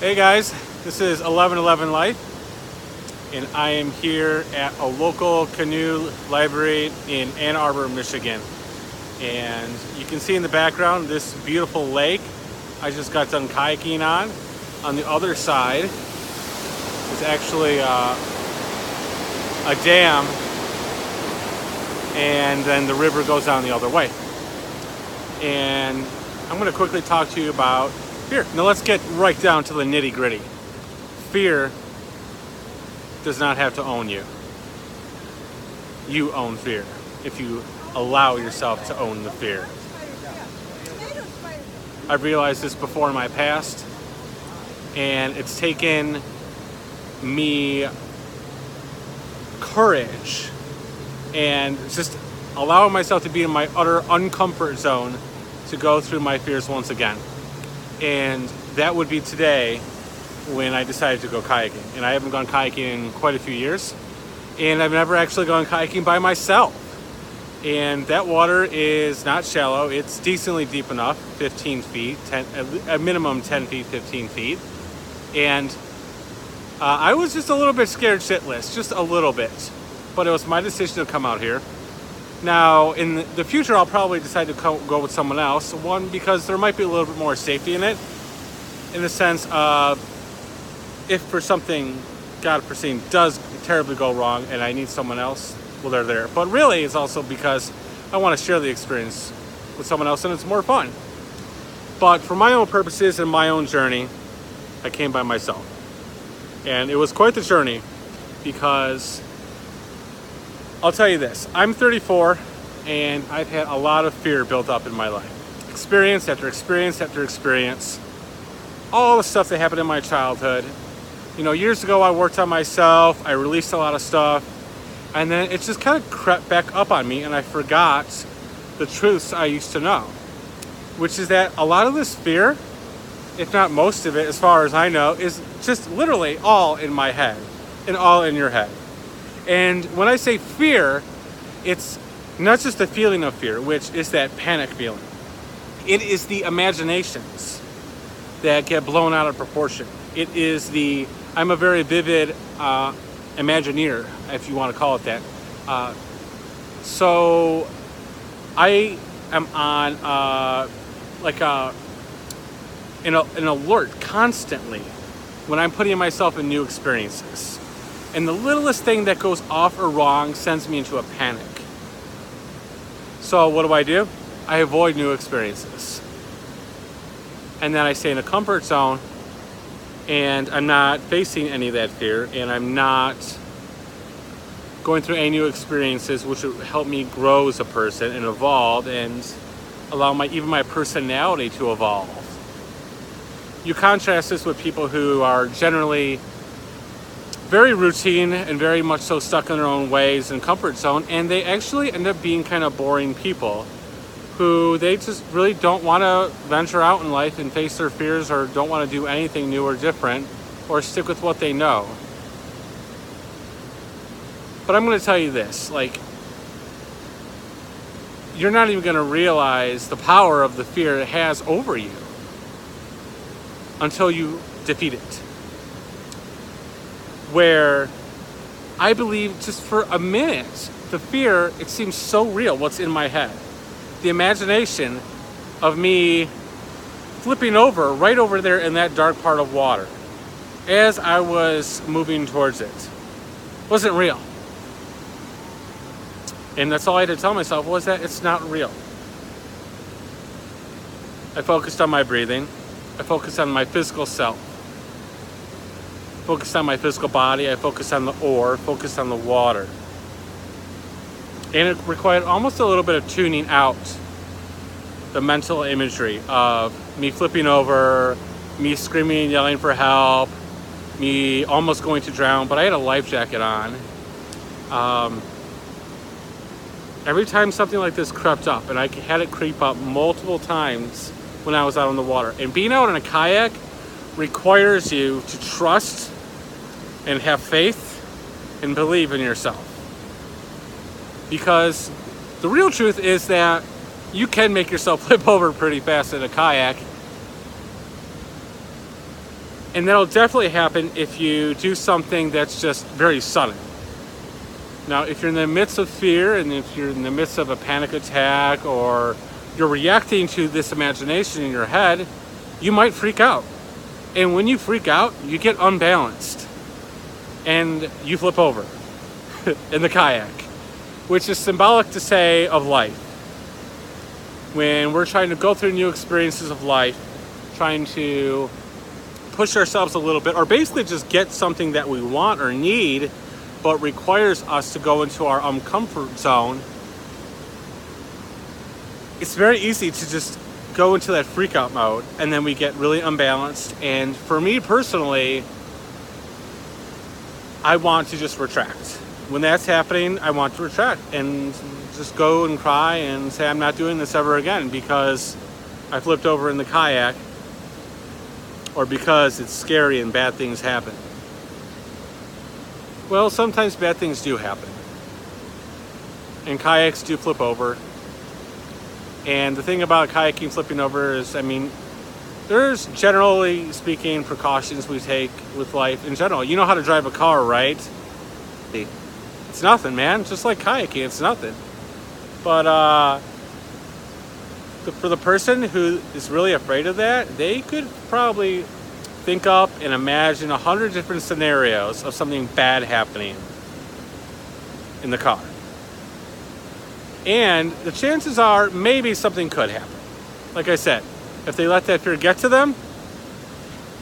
Hey guys, this is 1111life, and I am here at a local canoe library in Ann Arbor, Michigan. And you can see in the background this beautiful lake I just got done kayaking on. On the other side is actually a dam, and then the river goes down the other way. And I'm going to quickly talk to you about fear. Now let's get right down to the nitty gritty. Fear does not have to own you. You own fear if you allow yourself to own the fear. I've realized this before in my past, and it's taken me courage and just allowing myself to be in my utter uncomfort zone to go through my fears once again. And that would be today when I decided to go kayaking. And I haven't gone kayaking in quite a few years. And I've never actually gone kayaking by myself. And that water is not shallow. It's decently deep enough, 15 feet, a minimum 10 feet, 15 feet. And I was just a little bit scared shitless, just a little bit. But it was my decision to come out here. Now, in the future, I'll probably decide to go with someone else. One, because there might be a little bit more safety in it, in the sense of if for something, God foreseen, does terribly go wrong and I need someone else, well, they're there. But really, it's also because I want to share the experience with someone else and it's more fun. But for my own purposes and my own journey, I came by myself. And it was quite the journey because I'll tell you this, I'm 34 and I've had a lot of fear built up in my life. Experience after experience after experience. All the stuff that happened in my childhood. You know, years ago I worked on myself, I released a lot of stuff, and then it just kind of crept back up on me and I forgot the truths I used to know. Which is that a lot of this fear, if not most of it as far as I know, is just literally all in my head and all in your head. And when I say fear, it's not just the feeling of fear, which is that panic feeling. It is the imaginations that get blown out of proportion. It is I'm a very vivid Imagineer, if you want to call it that. So I am on an alert constantly when I'm putting myself in new experiences. And the littlest thing that goes off or wrong sends me into a panic. So what do? I avoid new experiences. And then I stay in a comfort zone and I'm not facing any of that fear and I'm not going through any new experiences which would help me grow as a person and evolve and allow even my personality to evolve. You contrast this with people who are generally very routine and very much so stuck in their own ways and comfort zone, and they actually end up being kind of boring people who they just really don't want to venture out in life and face their fears or don't want to do anything new or different or stick with what they know. But I'm going to tell you this, you're not even going to realize the power of the fear it has over you until you defeat it. Where I believe just for a minute, the fear, it seems so real, what's in my head. The imagination of me flipping over right over there in that dark part of water as I was moving towards it wasn't real. And that's all I had to tell myself was that it's not real. I focused on my breathing. I focused on my physical self. Focused on my physical body, I focused on the oar, focused on the water. And it required almost a little bit of tuning out the mental imagery of me flipping over, me screaming and yelling for help, me almost going to drown, but I had a life jacket on. Every time something like this crept up, and I had it creep up multiple times when I was out on the water. And being out in a kayak requires you to trust and have faith and believe in yourself. Because the real truth is that you can make yourself flip over pretty fast in a kayak And that'll definitely happen if you do something that's just very sudden. Now, if you're in the midst of fear, and if you're in the midst of a panic attack, or you're reacting to this imagination in your head, you might freak out. And when you freak out, you get unbalanced and you flip over in the kayak, which is symbolic to say of life. When we're trying to go through new experiences of life, trying to push ourselves a little bit, or basically just get something that we want or need, but requires us to go into our uncomfort zone, it's very easy to just go into that freak out mode, and then we get really unbalanced. And for me personally, I want to just retract. When that's happening, I want to retract and just go and cry and say, I'm not doing this ever again because I flipped over in the kayak, or because it's scary and bad things happen. Well, sometimes bad things do happen, and kayaks do flip over. And the thing about kayaking flipping over is, I mean, there's, generally speaking, precautions we take with life in general. You know how to drive a car, right? It's nothing, man. Just like kayaking, it's nothing. But for the person who is really afraid of that, they could probably think up and imagine 100 different scenarios of something bad happening in the car. And the chances are maybe something could happen. Like I said, if they let that fear get to them,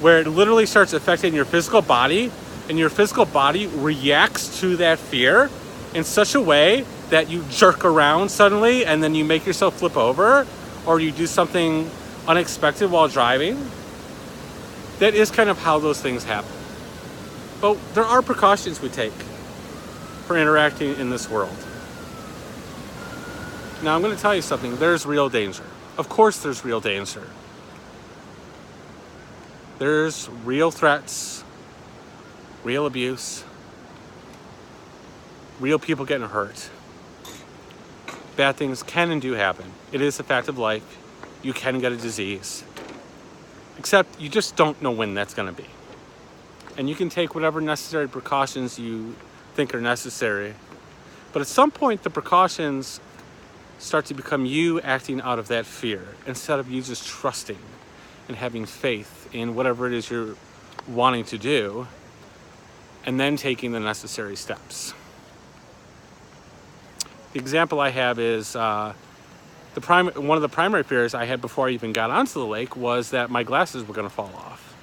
where it literally starts affecting your physical body, and your physical body reacts to that fear in such a way that you jerk around suddenly and then you make yourself flip over, or you do something unexpected while driving, that is kind of how those things happen. But there are precautions we take for interacting in this world. Now, I'm going to tell you something. There's real danger. Of course there's real danger. There's real threats, real abuse, real people getting hurt. Bad things can and do happen. It is a fact of life. You can get a disease. Except you just don't know when that's going to be. And you can take whatever necessary precautions you think are necessary. But at some point, the precautions start to become you acting out of that fear, instead of you just trusting and having faith in whatever it is you're wanting to do, and then taking the necessary steps. The example I have is one of the primary fears I had before I even got onto the lake was that my glasses were going to fall off.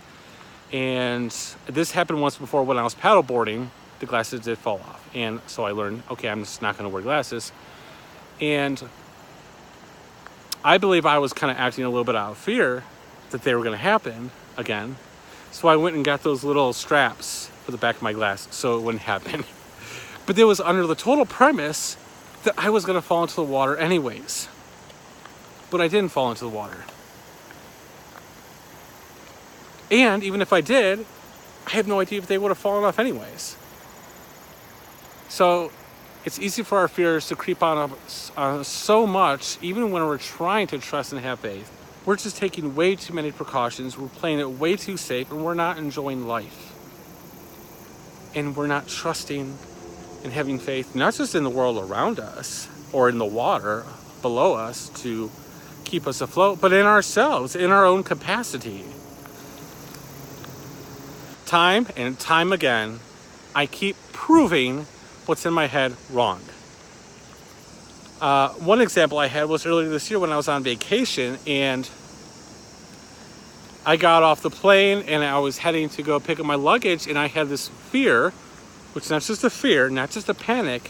And this happened once before when I was paddleboarding. The glasses did fall off. And so I learned, okay, I'm just not going to wear glasses. And I believe I was kind of acting a little bit out of fear that they were going to happen again. So I went and got those little straps for the back of my glass so it wouldn't happen. But it was under the total premise that I was going to fall into the water anyways. But I didn't fall into the water. And even if I did, I have no idea if they would have fallen off anyways. So it's easy for our fears to creep on us so much, even when we're trying to trust and have faith. We're just taking way too many precautions, we're playing it way too safe, and we're not enjoying life. And we're not trusting and having faith, not just in the world around us, or in the water below us to keep us afloat, but in ourselves, in our own capacity. Time and time again, I keep proving what's in my head wrong. One example I had was earlier this year when I was on vacation, and I got off the plane and I was heading to go pick up my luggage, and I had this fear, which is not just a fear, not just a panic.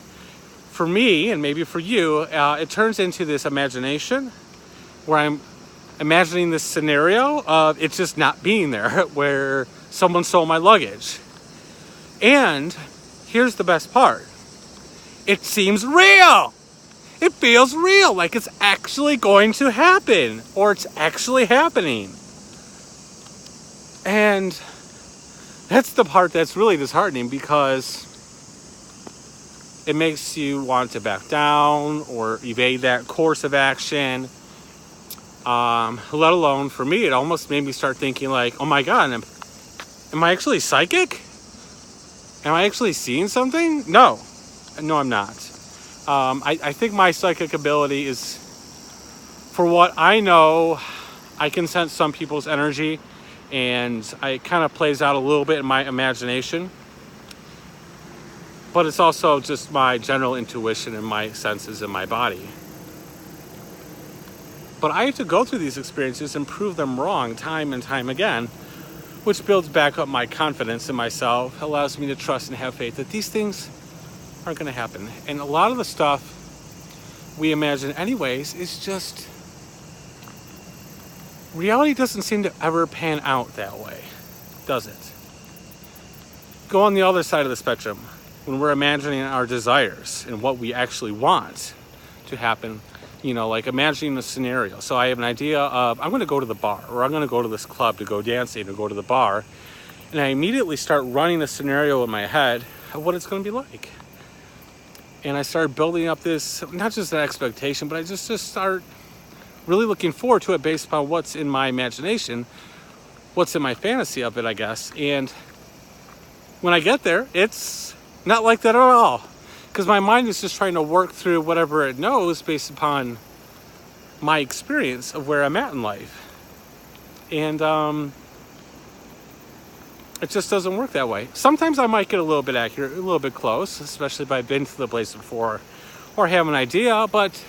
For me, and maybe for you, it turns into this imagination where I'm imagining this scenario of it just not being there, where someone stole my luggage. And here's the best part. It seems real. It feels real, like it's actually going to happen, or it's actually happening. And that's the part that's really disheartening, because it makes you want to back down or evade that course of action. Let alone, for me, it almost made me start thinking like, oh my God, Am I actually psychic? Am I actually seeing something? No, I'm not. I think my psychic ability is, for what I know, I can sense some people's energy, and it kind of plays out a little bit in my imagination. But it's also just my general intuition and my senses in my body. But I have to go through these experiences and prove them wrong time and time again, which builds back up my confidence in myself, allows me to trust and have faith that these things aren't going to happen. And a lot of the stuff we imagine anyways is just, reality doesn't seem to ever pan out that way, does it? Go on the other side of the spectrum. When we're imagining our desires and what we actually want to happen, like imagining a scenario. So I have an idea of, I'm going to go to the bar, or I'm going to go to this club to go dancing, or go to the bar. And I immediately start running a scenario in my head of what it's going to be like. And I start building up this, not just an expectation, but I just start really looking forward to it based upon what's in my imagination, what's in my fantasy of it, I guess. And when I get there, it's not like that at all. Because my mind is just trying to work through whatever it knows based upon my experience of where I'm at in life. And it just doesn't work that way. Sometimes I might get a little bit accurate, a little bit close, especially if I've been to the place before or have an idea. But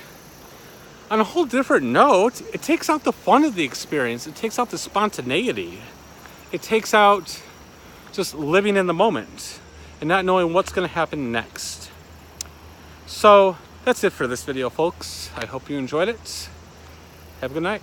on a whole different note, it takes out the fun of the experience. It takes out the spontaneity. It takes out just living in the moment and not knowing what's going to happen next. So that's it for this video, folks. I hope you enjoyed it. Have a good night.